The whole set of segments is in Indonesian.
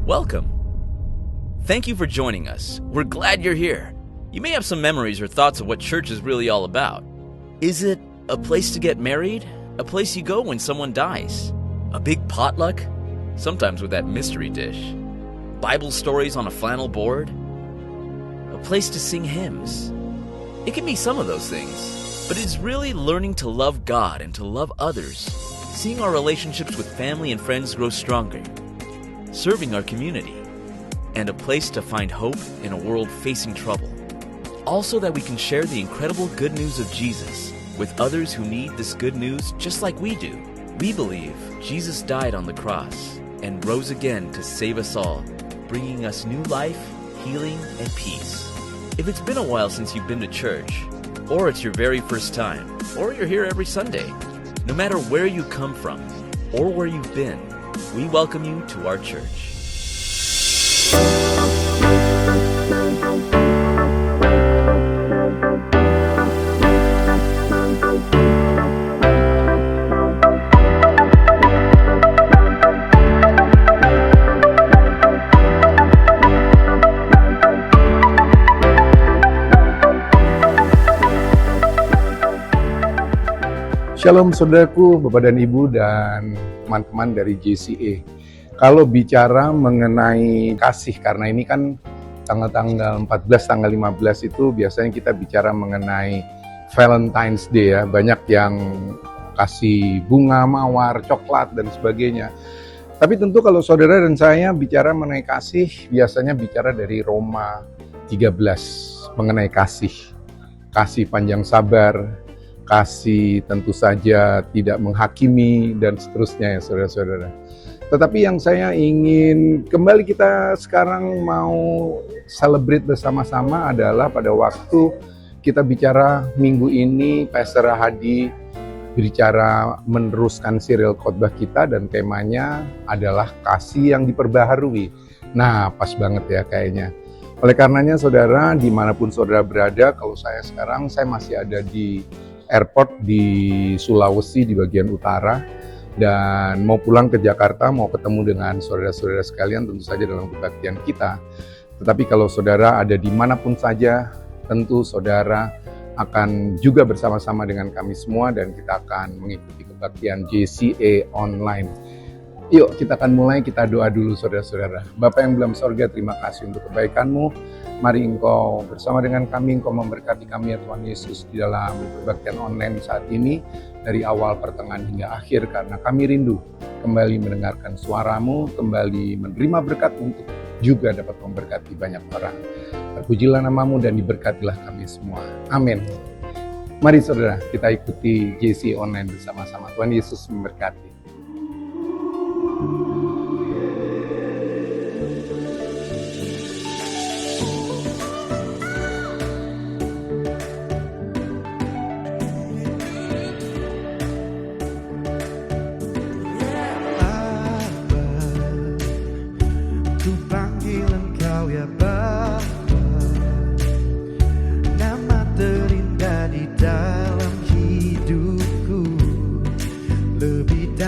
Welcome. Thank you for joining us. We're glad you're here. You may have some memories or thoughts of what church is really all about. Is it a place to get married? A place you go when someone dies? A big potluck? Sometimes with that mystery dish. Bible stories on a flannel board? A place to sing hymns? It can be some of those things, but it's really learning to love God and to love others, seeing our relationships with family and friends grow stronger, serving our community, and a place to find hope in a world facing trouble. Also that we can share the incredible good news of Jesus with others who need this good news just like we do. We believe Jesus died on the cross and rose again to save us all, bringing us new life, healing, and peace. If it's been a while since you've been to church, or it's your very first time, or you're here every Sunday, no matter where you come from or where you've been, we welcome you to our church. Shalom saudaraku, Bapak dan Ibu dan teman-teman dari JCA. Kalau bicara mengenai kasih, karena ini kan tanggal 14, tanggal 15 itu biasanya kita bicara mengenai Valentine's Day ya. Banyak yang kasih bunga, mawar, coklat dan sebagainya. Tapi tentu kalau saudara dan saya bicara mengenai kasih, biasanya bicara dari Roma 13 mengenai kasih. Kasih panjang sabar, kasih tentu saja tidak menghakimi, dan seterusnya ya saudara-saudara. Tetapi yang saya ingin kembali kita sekarang mau celebrate bersama-sama adalah pada waktu kita bicara minggu ini, Pastor Hadi bicara meneruskan serial khotbah kita dan temanya adalah kasih yang diperbaharui. Nah, pas banget ya kayaknya. Oleh karenanya saudara, dimanapun saudara berada, kalau saya sekarang, saya masih ada di airport di Sulawesi di bagian utara dan mau pulang ke Jakarta, mau ketemu dengan saudara-saudara sekalian tentu saja dalam kebaktian kita. Tetapi kalau saudara ada dimanapun saja, tentu saudara akan juga bersama-sama dengan kami semua dan kita akan mengikuti kebaktian JCA online. Yuk kita akan mulai, kita doa dulu saudara-saudara. Bapa yang dalam sorga, terima kasih untuk kebaikan-Mu. Mari Engkau bersama dengan kami, Engkau memberkati kami ya Tuhan Yesus di dalam kebaktian online saat ini, dari awal, pertengahan hingga akhir, karena kami rindu kembali mendengarkan suara-Mu, kembali menerima berkat untuk juga dapat memberkati banyak orang. Terpujilah nama-Mu dan diberkatilah kami semua. Amin. Mari saudara, kita ikuti JC online bersama-sama. Tuhan Yesus memberkati. Lebih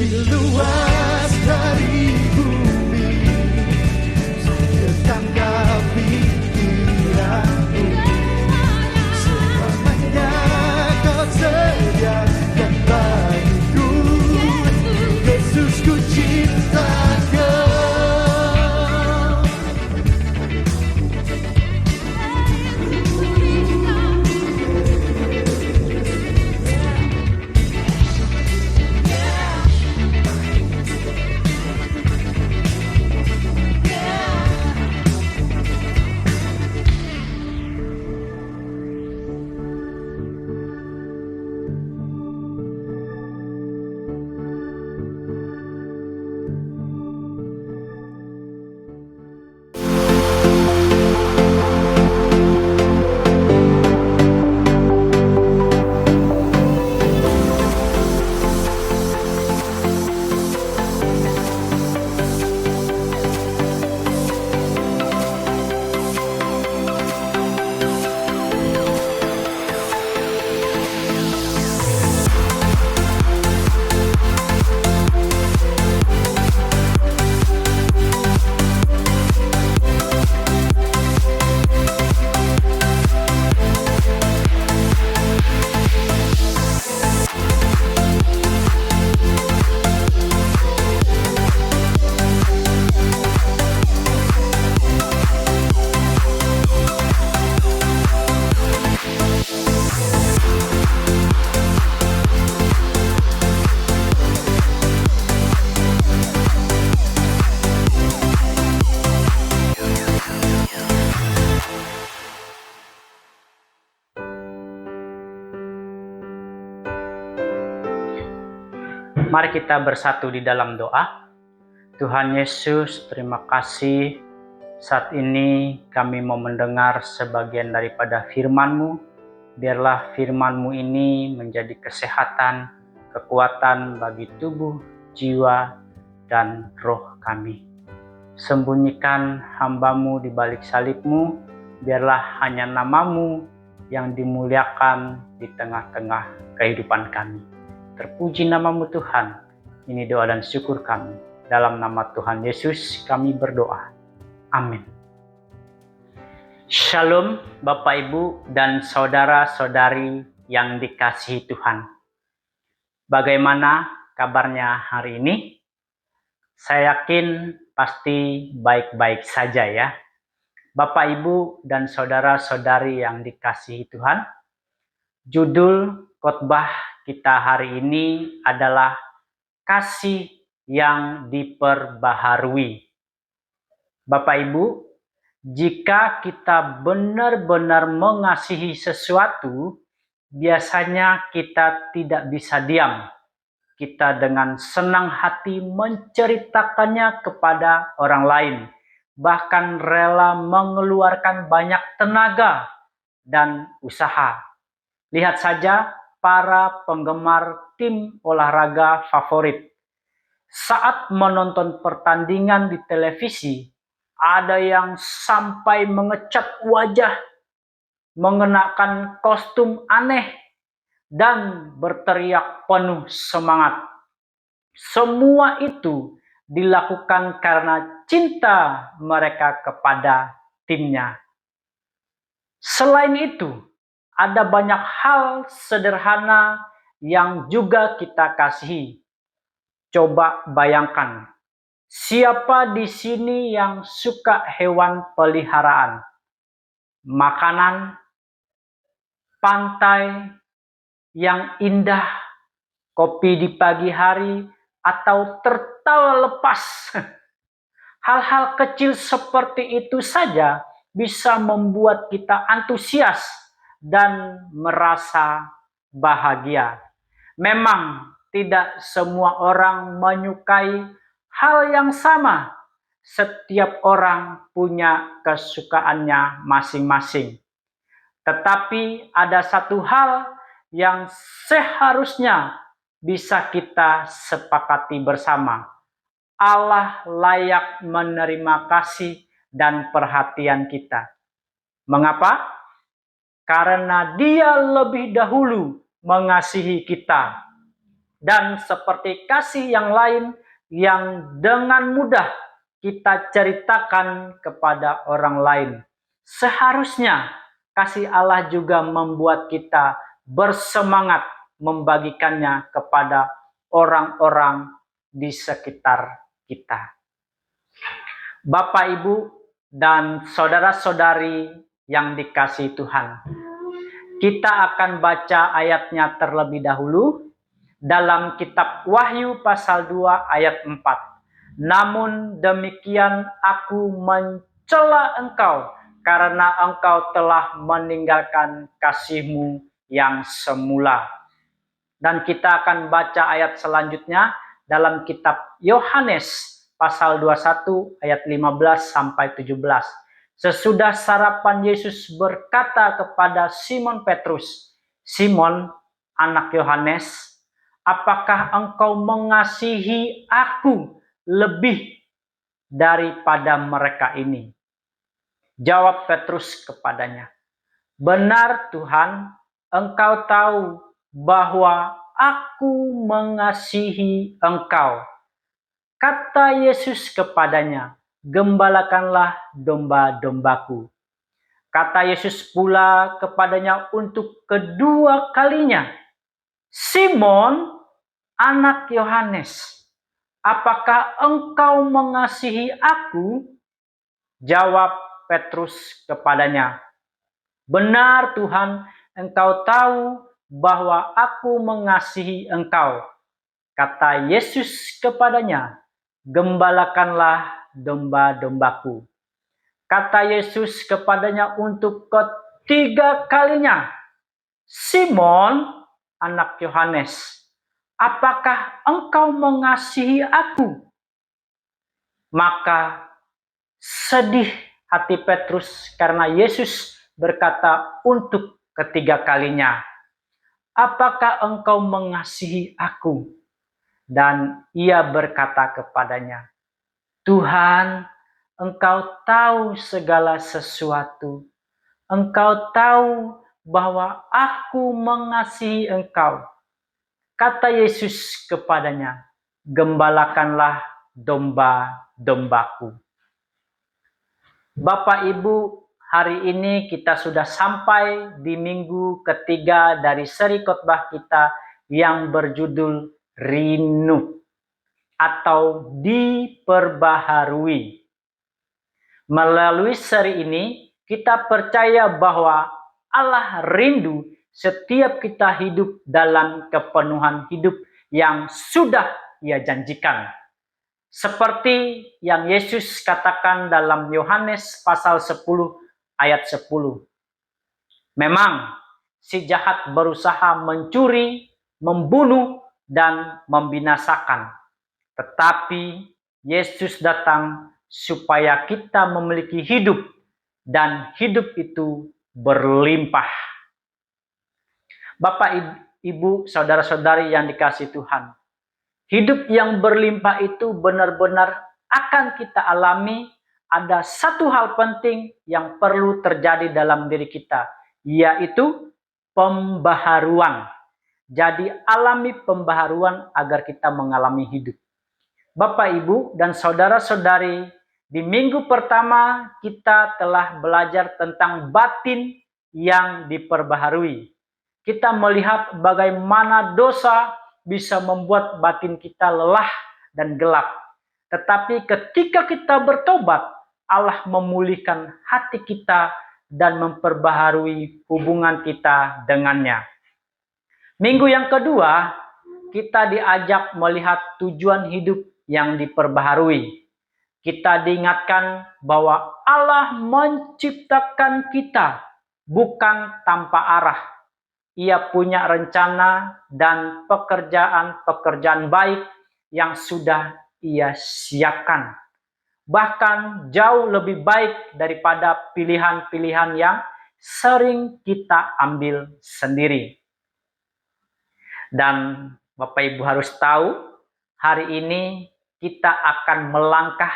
luas dari bumi, tetangga pikiranmu, selamanya kau sediakan bagiku. Yesus, ku cinta kau. Mari kita bersatu di dalam doa. Tuhan Yesus, terima kasih saat ini kami mau mendengar sebagian daripada firman-Mu. Biarlah firman-Mu ini menjadi kesehatan, kekuatan bagi tubuh, jiwa, dan roh kami. Sembunyikan hamba-Mu di balik salib-Mu, biarlah hanya nama-Mu yang dimuliakan di tengah-tengah kehidupan kami. Terpuji nama-Mu Tuhan. Ini doa dan syukur kami. Dalam nama Tuhan Yesus kami berdoa. Amin. Shalom Bapak Ibu dan saudara-saudari yang dikasihi Tuhan. Bagaimana kabarnya hari ini? Saya yakin pasti baik-baik saja ya. Bapak Ibu dan saudara-saudari yang dikasihi Tuhan. Judul khotbah kita hari ini adalah kasih yang diperbaharui. Bapak Ibu, jika kita benar-benar mengasihi sesuatu, biasanya kita tidak bisa diam. Kita dengan senang hati menceritakannya kepada orang lain, bahkan rela mengeluarkan banyak tenaga dan usaha. Lihat saja para penggemar tim olahraga favorit. Saat menonton pertandingan di televisi, ada yang sampai mengecat wajah, mengenakan kostum aneh, dan berteriak penuh semangat. Semua itu dilakukan karena cinta mereka kepada timnya. Selain itu, ada banyak hal sederhana yang juga kita kasihi. Coba bayangkan, siapa di sini yang suka hewan peliharaan? Makanan, pantai yang indah, kopi di pagi hari, atau tertawa lepas. Hal-hal kecil seperti itu saja bisa membuat kita antusias dan merasa bahagia. Memang tidak semua orang menyukai hal yang sama. Setiap orang punya kesukaannya masing-masing. Tetapi ada satu hal yang seharusnya bisa kita sepakati bersama. Allah layak menerima kasih dan perhatian kita. Mengapa? Karena Dia lebih dahulu mengasihi kita. dan seperti kasih yang lain yang dengan mudah kita ceritakan kepada orang lain. Seharusnya kasih Allah juga membuat kita bersemangat membagikannya kepada orang-orang di sekitar kita. Bapak, Ibu, dan saudara-saudari yang dikasihi Tuhan, kita akan baca ayatnya terlebih dahulu dalam kitab Wahyu pasal 2 ayat 4. Namun demikian aku mencela engkau karena engkau telah meninggalkan kasihmu yang semula. Dan kita akan baca ayat selanjutnya dalam kitab Yohanes pasal 21 ayat 15 sampai 17. Sesudah sarapan Yesus berkata kepada Simon Petrus, "Simon, anak Yohanes, apakah engkau mengasihi aku lebih daripada mereka ini?" Jawab Petrus kepadanya, "Benar Tuhan, engkau tahu bahwa aku mengasihi engkau." Kata Yesus kepadanya, "Gembalakanlah domba-dombaku." Kata Yesus pula kepadanya untuk kedua kalinya, "Simon, anak Yohanes, apakah engkau mengasihi aku?" Jawab Petrus kepadanya, "Benar Tuhan, engkau tahu bahwa aku mengasihi engkau." Kata Yesus kepadanya, "Gembalakanlah domba-dombaku." Kata Yesus kepadanya untuk ketiga kalinya, "Simon, anak Yohanes, apakah engkau mengasihi aku?" Maka sedih hati Petrus karena Yesus berkata untuk ketiga kalinya, "Apakah engkau mengasihi aku?" Dan ia berkata kepadanya, "Tuhan, engkau tahu segala sesuatu. Engkau tahu bahwa aku mengasihi engkau." Kata Yesus kepadanya, "Gembalakanlah domba-dombaku." Bapak Ibu, hari ini kita sudah sampai di minggu ketiga dari seri khotbah kita yang berjudul Rindu atau diperbaharui. Melalui seri ini, kita percaya bahwa Allah rindu setiap kita hidup dalam kepenuhan hidup yang sudah Ia janjikan. Seperti yang Yesus katakan dalam Yohanes pasal 10 ayat 10. Memang si jahat berusaha mencuri, membunuh, dan membinasakan. Tetapi Yesus datang supaya kita memiliki hidup, dan hidup itu berlimpah. Bapak, Ibu, saudara-saudari yang dikasihi Tuhan, hidup yang berlimpah itu benar-benar akan kita alami. Ada satu hal penting yang perlu terjadi dalam diri kita, yaitu pembaharuan. Jadi alami pembaharuan agar kita mengalami hidup. Bapak, Ibu, dan saudara-saudari, di minggu pertama kita telah belajar tentang batin yang diperbaharui. Kita melihat bagaimana dosa bisa membuat batin kita lelah dan gelap. Tetapi ketika kita bertobat, Allah memulihkan hati kita dan memperbaharui hubungan kita dengannya. Minggu yang kedua, kita diajak melihat tujuan hidup yang diperbaharui. Kita diingatkan bahwa Allah menciptakan kita bukan tanpa arah. Ia punya rencana dan pekerjaan-pekerjaan baik yang sudah Ia siapkan. Bahkan jauh lebih baik daripada pilihan-pilihan yang sering kita ambil sendiri. Dan Bapak Ibu harus tahu, hari ini kita akan melangkah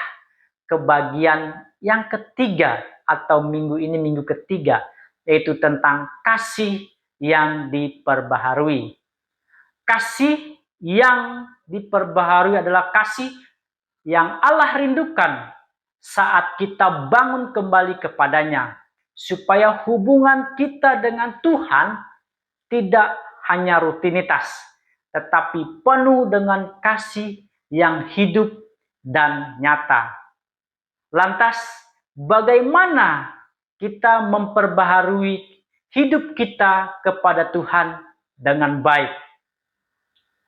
ke bagian yang ketiga, atau minggu ini minggu ketiga, yaitu tentang kasih yang diperbaharui. Kasih yang diperbaharui adalah kasih yang Allah rindukan saat kita bangun kembali kepadanya, supaya hubungan kita dengan Tuhan tidak hanya rutinitas, tetapi penuh dengan kasih yang hidup dan nyata. Lantas, bagaimana kita memperbaharui hidup kita kepada Tuhan dengan baik?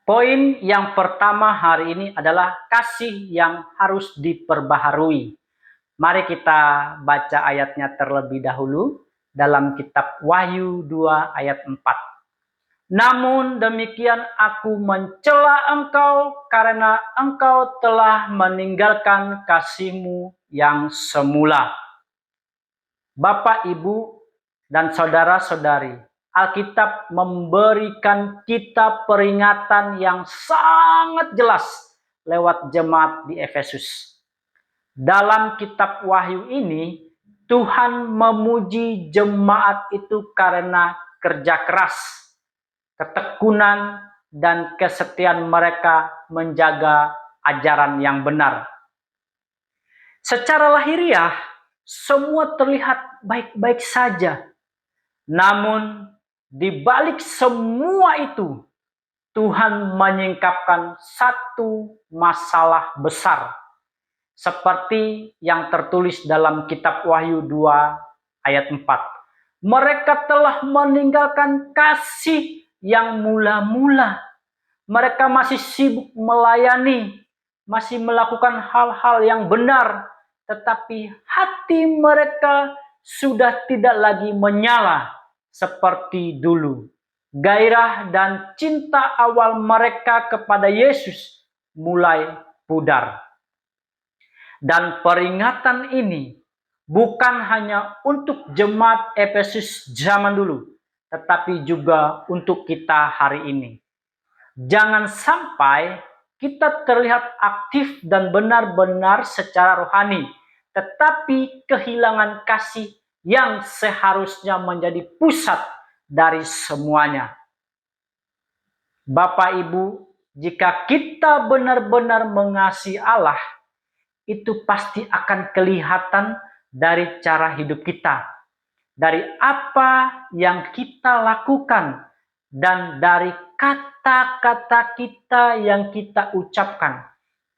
Poin yang pertama hari ini adalah kasih yang harus diperbaharui. Mari kita baca ayatnya terlebih dahulu dalam kitab Wahyu 2 ayat 4. Namun demikian aku mencela engkau karena engkau telah meninggalkan kasihmu yang semula. Bapak, Ibu, dan saudara-saudari, Alkitab memberikan kita peringatan yang sangat jelas lewat jemaat di Efesus. Dalam kitab Wahyu ini, Tuhan memuji jemaat itu karena kerja keras, ketekunan, dan kesetiaan mereka menjaga ajaran yang benar. Secara lahiriah, semua terlihat baik-baik saja. Namun, di balik semua itu, Tuhan menyingkapkan satu masalah besar, seperti yang tertulis dalam kitab Wahyu 2 ayat 4. Mereka telah meninggalkan kasih yang mula-mula. Mereka masih sibuk melayani, masih melakukan hal-hal yang benar, tetapi hati mereka sudah tidak lagi menyala seperti dulu. Gairah dan cinta awal mereka kepada Yesus mulai pudar. Dan peringatan ini bukan hanya untuk jemaat Efesus zaman dulu, tetapi juga untuk kita hari ini. Jangan sampai kita terlihat aktif dan benar-benar secara rohani, tetapi kehilangan kasih yang seharusnya menjadi pusat dari semuanya. Bapak, Ibu, jika kita benar-benar mengasihi Allah, itu pasti akan kelihatan dari cara hidup kita, dari apa yang kita lakukan, dan dari kata-kata kita yang kita ucapkan.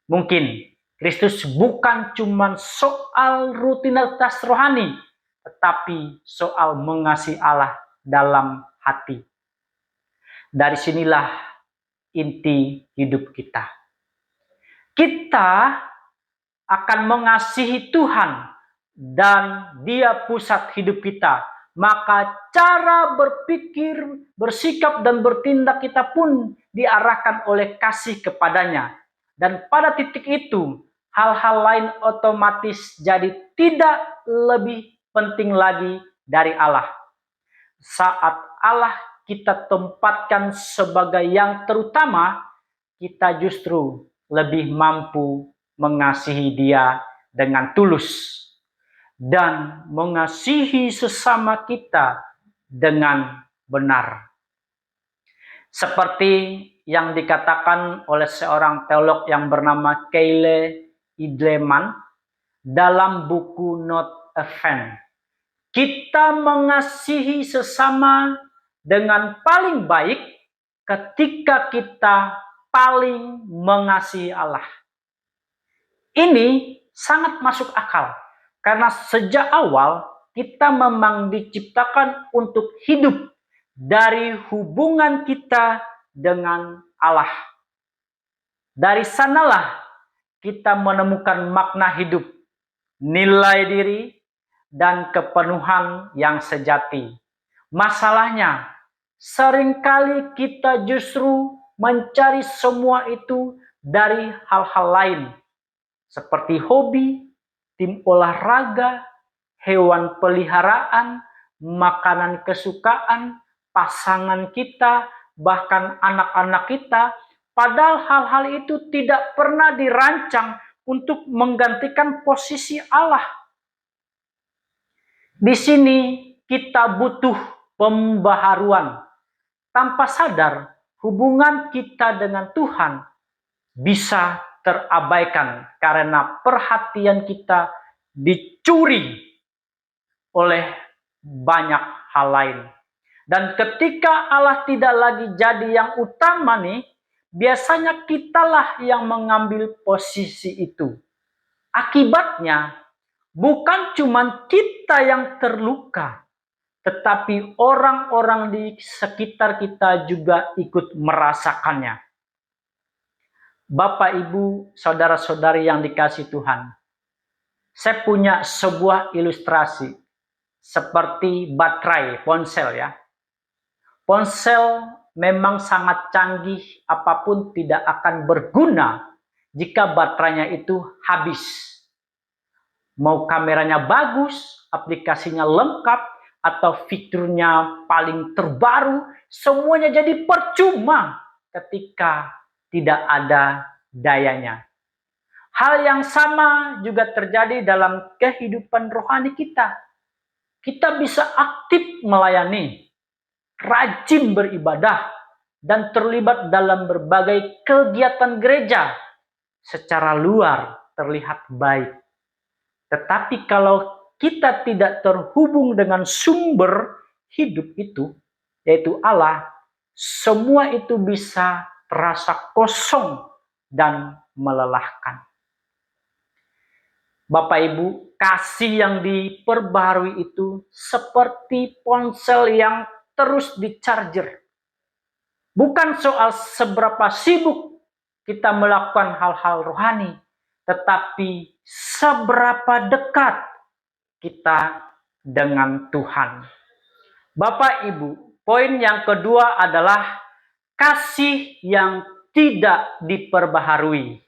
Mungkin Kristus bukan cuma soal rutinitas rohani, tetapi soal mengasihi Allah dalam hati. Dari sinilah inti hidup kita. Kita akan mengasihi Tuhan dan Dia pusat hidup kita, maka cara berpikir, bersikap, dan bertindak kita pun diarahkan oleh kasih kepadanya. Dan pada titik itu, hal-hal lain otomatis jadi tidak lebih penting lagi dari Allah. Saat Allah kita tempatkan sebagai yang terutama, kita justru lebih mampu mengasihi Dia dengan tulus dan mengasihi sesama kita dengan benar. Seperti yang dikatakan oleh seorang teolog yang bernama Keile Idleman dalam buku Not a Fan. Kita mengasihi sesama dengan paling baik ketika kita paling mengasihi Allah. Ini sangat masuk akal, karena sejak awal kita memang diciptakan untuk hidup dari hubungan kita dengan Allah. Dari sanalah kita menemukan makna hidup, nilai diri, dan kepenuhan yang sejati. Masalahnya, seringkali kita justru mencari semua itu dari hal-hal lain, seperti hobi, tim olahraga, hewan peliharaan, makanan kesukaan, pasangan kita, bahkan anak-anak kita. Padahal hal-hal itu tidak pernah dirancang untuk menggantikan posisi Allah. Di sini kita butuh pembaharuan. Tanpa sadar, hubungan kita dengan Tuhan bisa terabaikan karena perhatian kita dicuri oleh banyak hal lain. Dan ketika Allah tidak lagi jadi yang utama nih, biasanya kitalah yang mengambil posisi itu. Akibatnya, bukan cuma kita yang terluka, tetapi orang-orang di sekitar kita juga ikut merasakannya. Bapak, Ibu, saudara-saudari yang dikasihi Tuhan, saya punya sebuah ilustrasi seperti baterai ponsel ya. Ponsel memang sangat canggih, apapun tidak akan berguna jika baterainya itu habis. Mau kameranya bagus, aplikasinya lengkap, atau fiturnya paling terbaru, semuanya jadi percuma ketika tidak ada dayanya. Hal yang sama juga terjadi dalam kehidupan rohani kita. Kita bisa aktif melayani, rajin beribadah, dan terlibat dalam berbagai kegiatan gereja. Secara luar terlihat baik. Tetapi kalau kita tidak terhubung dengan sumber hidup itu, yaitu Allah, semua itu bisa terasa kosong dan melelahkan. Bapak Ibu, kasih yang diperbaharui itu seperti ponsel yang terus di-charger. Bukan soal seberapa sibuk kita melakukan hal-hal rohani, tetapi seberapa dekat kita dengan Tuhan. Bapak Ibu, poin yang kedua adalah kasih yang tidak diperbaharui.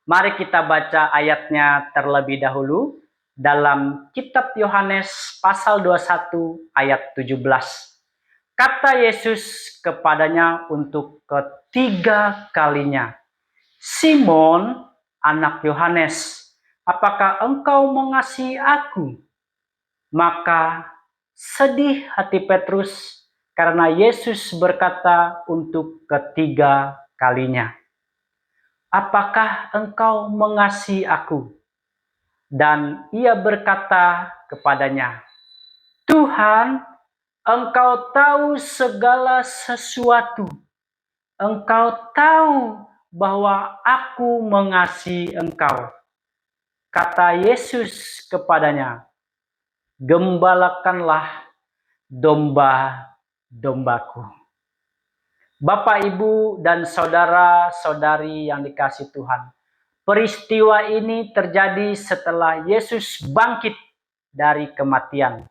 Mari kita baca ayatnya terlebih dahulu dalam kitab Yohanes pasal 21 ayat 17. Kata Yesus kepadanya untuk ketiga kalinya, "Simon, anak Yohanes, apakah engkau mengasihi aku?" Maka sedih hati Petrus karena Yesus berkata untuk ketiga kalinya, "Apakah engkau mengasihi aku?" Dan ia berkata kepadanya, "Tuhan, engkau tahu segala sesuatu. Engkau tahu bahwa aku mengasihi engkau." Kata Yesus kepadanya, "Gembalakanlah domba-dombaku." Bapak, Ibu, dan saudara-saudari yang dikasihi Tuhan, peristiwa ini terjadi setelah Yesus bangkit dari kematian.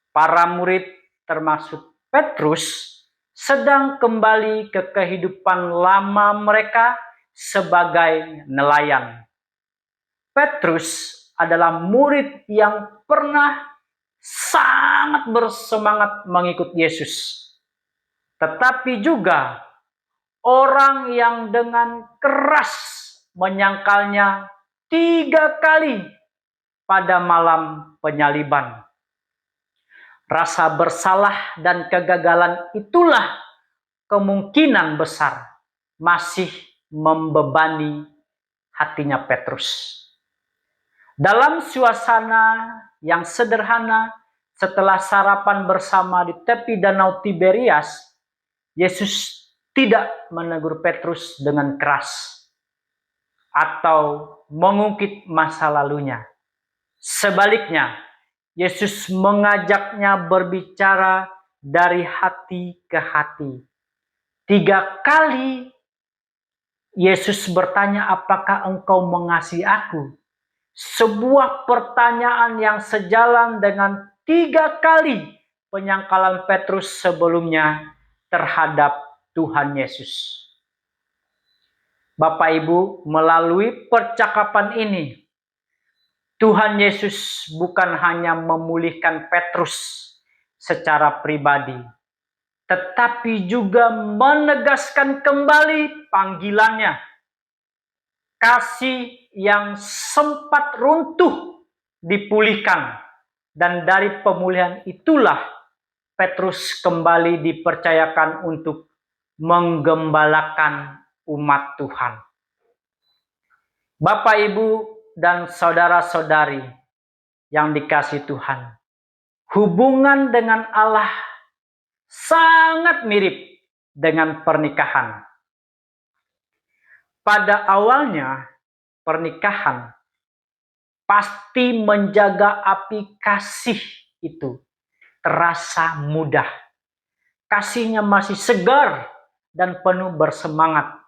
Para murid termasuk Petrus sedang kembali ke kehidupan lama mereka sebagai nelayan. Petrus adalah murid yang pernah sangat bersemangat mengikut Yesus. Tetapi juga orang yang dengan keras menyangkalnya 3 kali pada malam penyaliban. Rasa bersalah dan kegagalan itulah kemungkinan besar masih membebani hatinya Petrus. Dalam suasana yang sederhana, setelah sarapan bersama di tepi danau Tiberias, Yesus tidak menegur Petrus dengan keras atau mengungkit masa lalunya. Sebaliknya, Yesus mengajaknya berbicara dari hati ke hati. 3 kali Yesus bertanya, "Apakah engkau mengasihi aku?" Sebuah pertanyaan yang sejalan dengan 3 kali penyangkalan Petrus sebelumnya terhadap Tuhan Yesus. Bapak Ibu, melalui percakapan ini, Tuhan Yesus bukan hanya memulihkan Petrus secara pribadi, tetapi juga menegaskan kembali panggilannya. Kasih yang sempat runtuh dipulihkan, dan dari pemulihan itulah Petrus kembali dipercayakan untuk menggembalakan umat Tuhan. Bapak, Ibu, dan saudara-saudari yang dikasihi Tuhan, hubungan dengan Allah sangat mirip dengan pernikahan. Pada awalnya, pernikahan pasti menjaga api kasih itu terasa mudah. Kasihnya masih segar dan penuh bersemangat.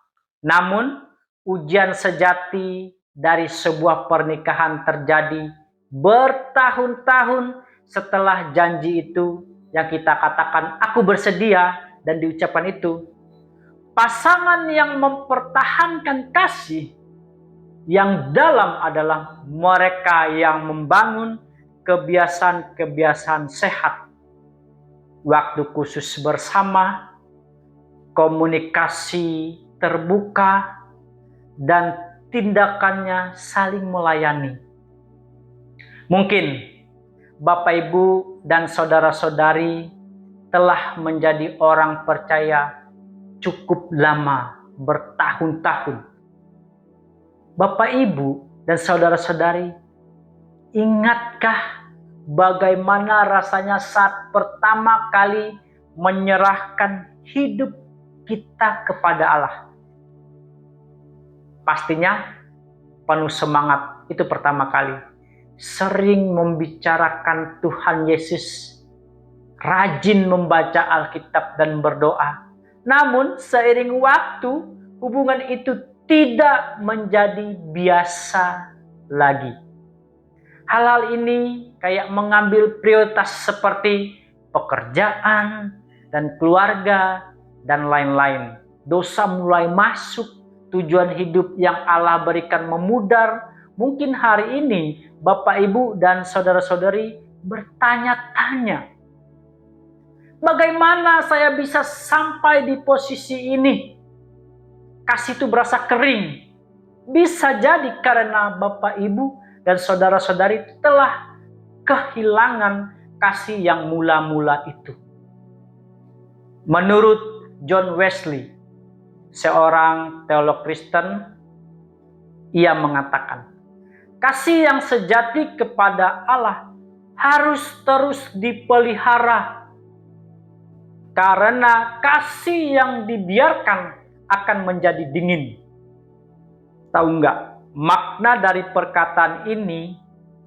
Namun, ujian sejati dari sebuah pernikahan terjadi bertahun-tahun setelah janji itu yang kita katakan, aku bersedia, dan diucapkan itu. Pasangan yang mempertahankan kasih yang dalam adalah mereka yang membangun kebiasaan-kebiasaan sehat. Waktu khusus bersama, komunikasi terbuka, dan tindakannya saling melayani. Mungkin Bapak, Ibu, dan saudara-saudari telah menjadi orang percaya cukup lama, bertahun-tahun. Bapak, Ibu, dan saudara-saudari, ingatkah bagaimana rasanya saat pertama kali menyerahkan hidup kita kepada Allah? Pastinya penuh semangat itu pertama kali. Sering membicarakan Tuhan Yesus, rajin membaca Alkitab dan berdoa. Namun seiring waktu, hubungan itu tidak menjadi biasa lagi. Hal-hal ini kayak mengambil prioritas seperti pekerjaan dan keluarga dan lain-lain. Dosa mulai masuk, tujuan hidup yang Allah berikan memudar. Mungkin hari ini Bapak, Ibu, dan saudara-saudari bertanya-tanya, bagaimana saya bisa sampai di posisi ini? Kasih itu berasa kering. Bisa jadi karena Bapak, Ibu, dan saudara-saudari telah kehilangan kasih yang mula-mula itu. Menurut John Wesley, seorang teolog Kristen, ia mengatakan, kasih yang sejati kepada Allah harus terus dipelihara, karena kasih yang dibiarkan akan menjadi dingin. Tahu nggak? Makna dari perkataan ini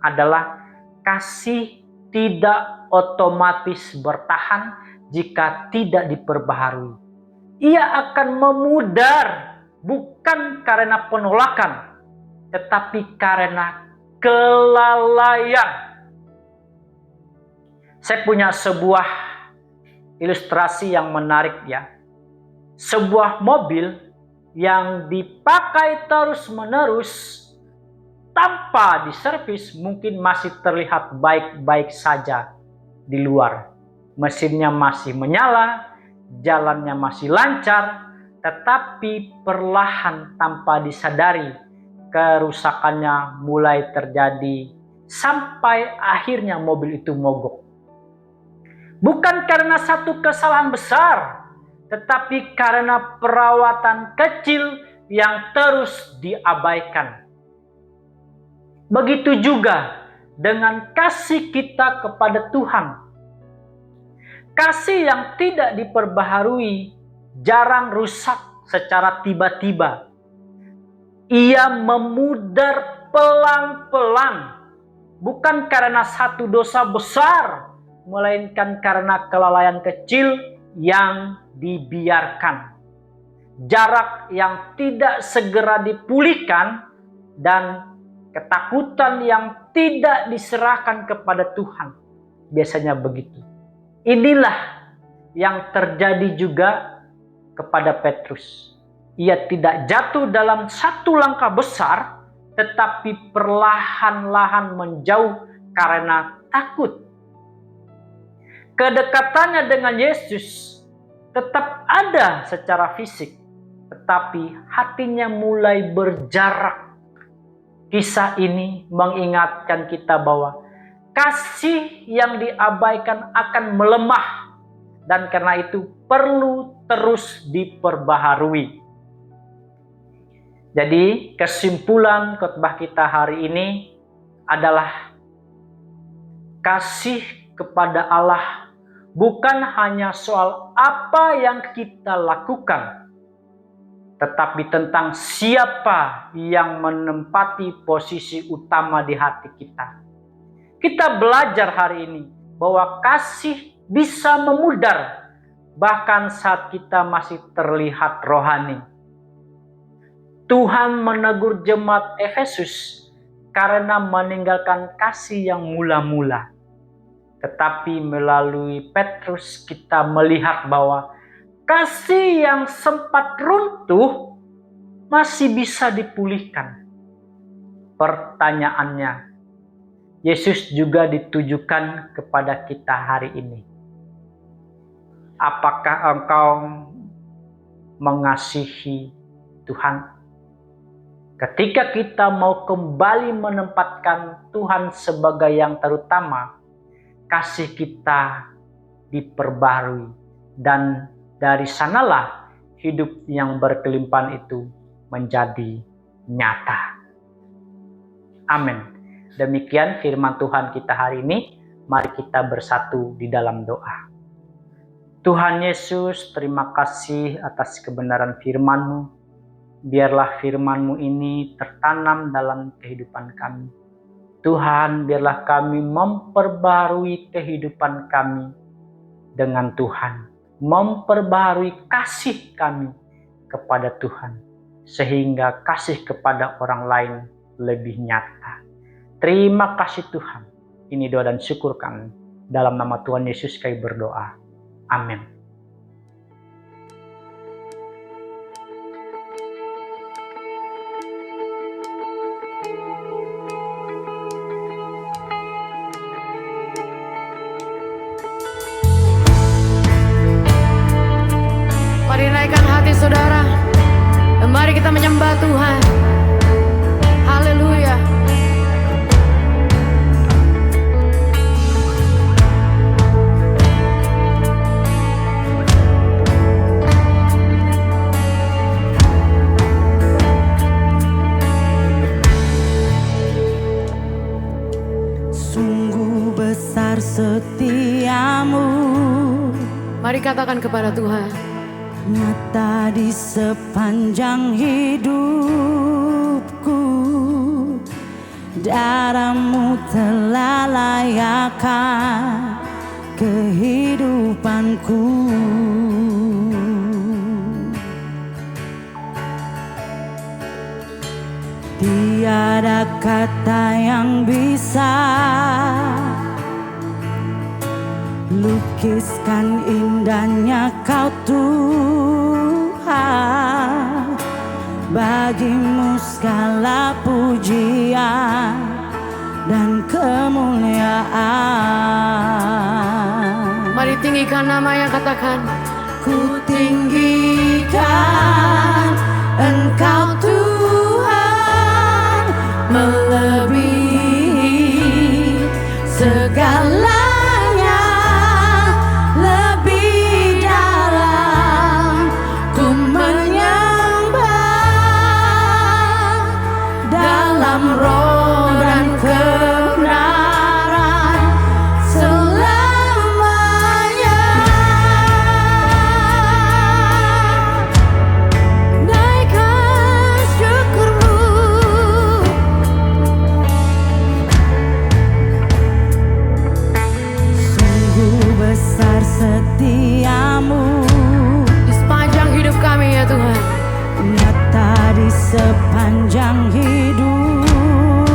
adalah kasih tidak otomatis bertahan jika tidak diperbaharui. Ia akan memudar bukan karena penolakan, tetapi karena kelalaian. Saya punya sebuah ilustrasi yang menarik ya. Sebuah mobil yang dipakai terus-menerus tanpa diservis mungkin masih terlihat baik-baik saja di luar. Mesinnya masih menyala, jalannya masih lancar, tetapi perlahan tanpa disadari kerusakannya mulai terjadi sampai akhirnya mobil itu mogok. Bukan karena satu kesalahan besar, tetapi karena perawatan kecil yang terus diabaikan. Begitu juga dengan kasih kita kepada Tuhan. Kasih yang tidak diperbaharui jarang rusak secara tiba-tiba. Ia memudar pelan-pelan, bukan karena satu dosa besar, melainkan karena kelalaian kecil yang dibiarkan. Jarak yang tidak segera dipulihkan dan ketakutan yang tidak diserahkan kepada Tuhan. Biasanya begitu. Inilah yang terjadi juga kepada Petrus. Ia tidak jatuh dalam satu langkah besar, tetapi perlahan-lahan menjauh karena takut. Kedekatannya dengan Yesus tetap ada secara fisik, tetapi hatinya mulai berjarak. Kisah ini mengingatkan kita bahwa kasih yang diabaikan akan melemah dan karena itu perlu terus diperbaharui. Jadi kesimpulan khotbah kita hari ini adalah kasih kepada Allah bukan hanya soal apa yang kita lakukan, tetapi tentang siapa yang menempati posisi utama di hati kita. Kita belajar hari ini bahwa kasih bisa memudar bahkan saat kita masih terlihat rohani. Tuhan menegur jemaat Efesus karena meninggalkan kasih yang mula-mula. Tetapi melalui Petrus kita melihat bahwa kasih yang sempat runtuh masih bisa dipulihkan. Pertanyaannya, Yesus juga ditujukan kepada kita hari ini. Apakah engkau mengasihi Tuhan? Ketika kita mau kembali menempatkan Tuhan sebagai yang terutama, kasih kita diperbarui, dan dari sanalah hidup yang berkelimpahan itu menjadi nyata. Amin. Demikian firman Tuhan kita hari ini. Mari kita bersatu di dalam doa. Tuhan Yesus, terima kasih atas kebenaran firman-Mu. Biarlah firman-Mu ini tertanam dalam kehidupan kami. Tuhan, biarlah kami memperbarui kehidupan kami dengan Tuhan. Memperbarui kasih kami kepada Tuhan. Sehingga kasih kepada orang lain lebih nyata. Terima kasih Tuhan. Ini doa dan syukur kami. Dalam nama Tuhan Yesus kami berdoa. Amin. Mari naikkan hati saudara, dan mari kita menyembah Tuhan. Haleluya. Sungguh besar setiamu, Mari katakan kepada Tuhan. nyata di sepanjang hidupku. Darah-Mu telah layakkan kehidupanku. Tiada kata yang bisa lukiskan indahnya Kau Tuhan. Bagi-Mu segala pujian dan kemuliaan. Mari tinggikan namanya, katakan. Ku tinggikan Engkau Tuhan, melebihi segalanya, lebih dalam ku menyembah dalam roh dan kebenaran selamanya. Naikkan syukurmu, sungguh besar setiamu, Di sepanjang hidup kami ya Tuhan. nyata di sepanjang hidupku.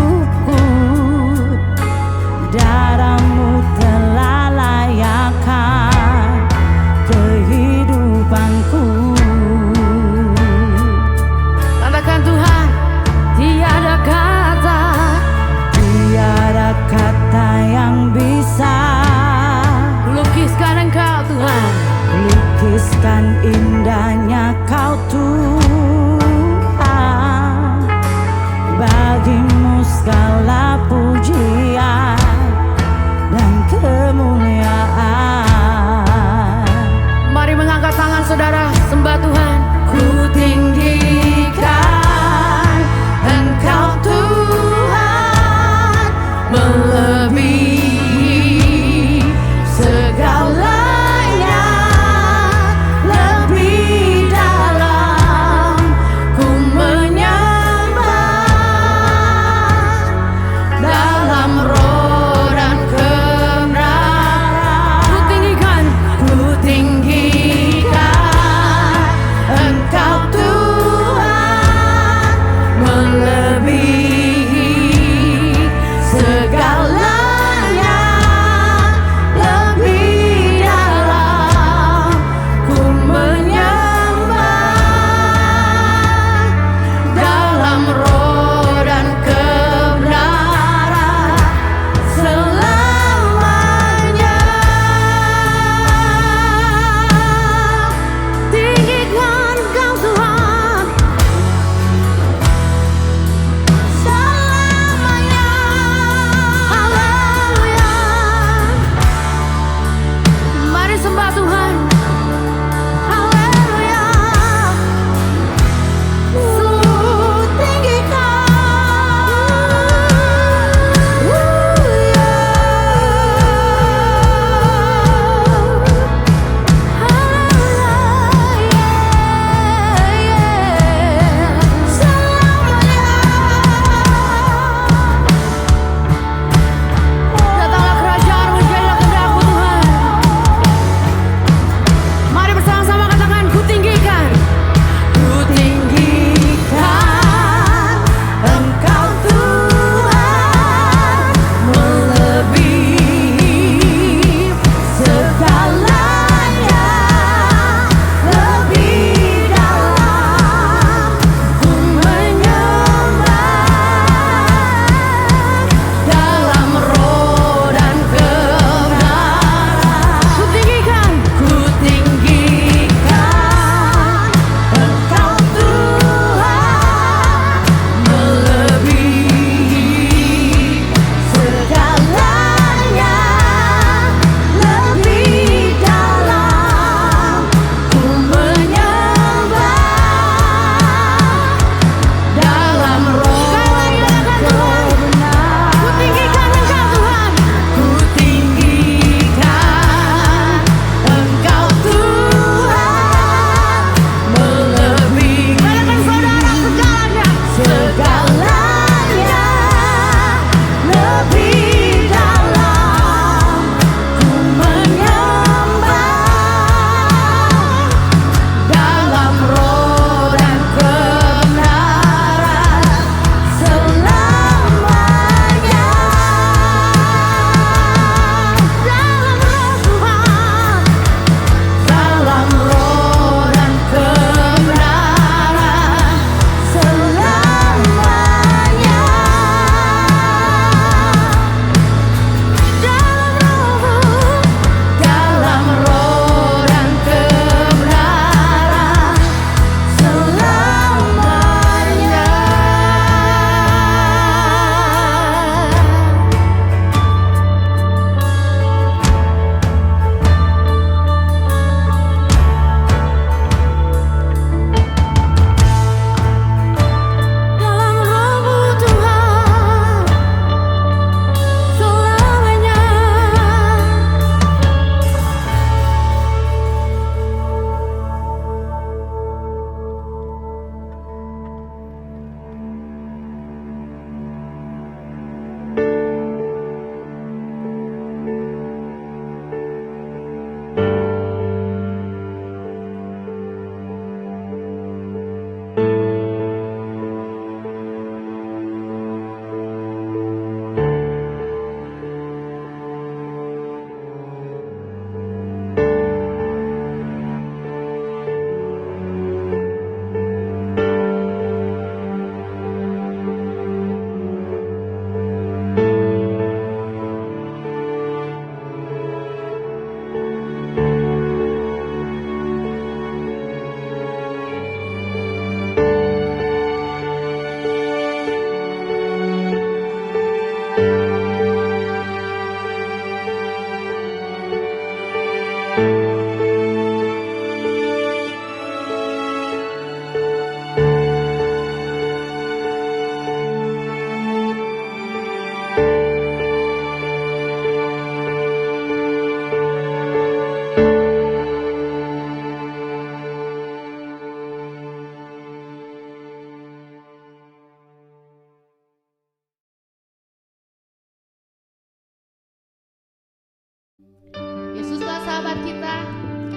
sahabat kita,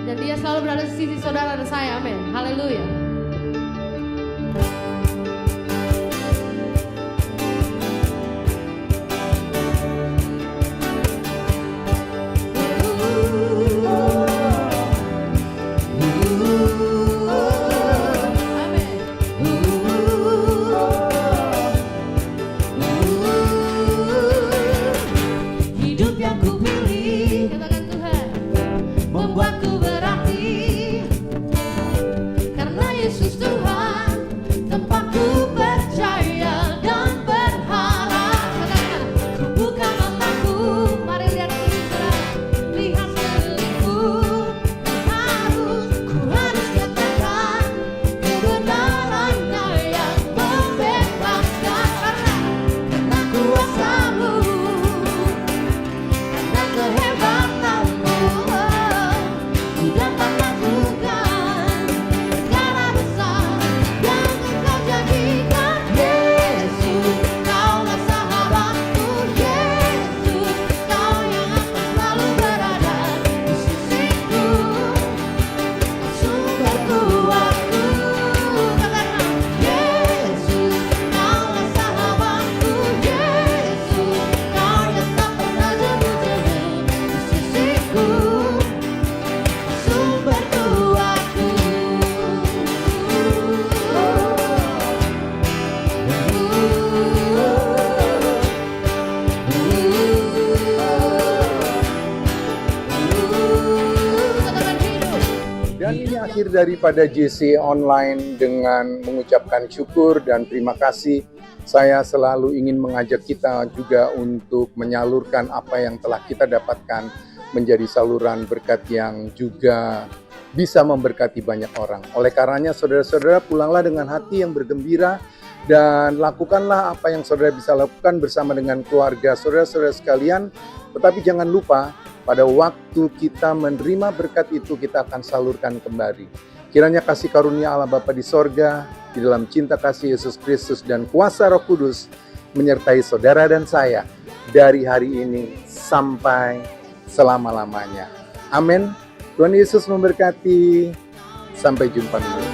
dan dia selalu berada di sisi saudara dan saya. Amin. Haleluya. Hidup yang kupilih Katakan Tuhan, membuatku berarti, karena Yesus Tuhan tempatku percaya dan berharap. katakan. Ku buka mataku, Mari lihat ini saudara. lihat sekelilingku, ku harus katakan kebenarannya yang membebaskan, karena kuasa-Mu, karena kehebatanmu, ku dapat lakukan perkara besar yang Engkau jadikan. Yesus, Kaulah sahabatku. Yesus, Kau yang akan selalu berada di sisiku, sumber kuatku. Katakan, Yesus, Kaulah sahabatku. Yesus, Kau yang tak pernah jenuh-jenuh di sisiku, sumber kuatku. Katakan hidup. Dan ini akhir daripada JCE Online. Dengan mengucapkan syukur dan terima kasih, saya selalu ingin mengajak kita juga untuk menyalurkan apa yang telah kita dapatkan menjadi saluran berkat yang juga bisa memberkati banyak orang. Oleh karenanya saudara-saudara, pulanglah dengan hati yang bergembira dan lakukanlah apa yang saudara bisa lakukan bersama dengan keluarga saudara-saudara sekalian. Tetapi jangan lupa, pada waktu kita menerima berkat itu, kita akan salurkan kembali. Kiranya kasih karunia Allah Bapa di sorga, di dalam cinta kasih Yesus Kristus dan kuasa Roh Kudus menyertai saudara dan saya dari hari ini sampai selama-lamanya. Amin. Tuhan Yesus memberkati. Sampai jumpa.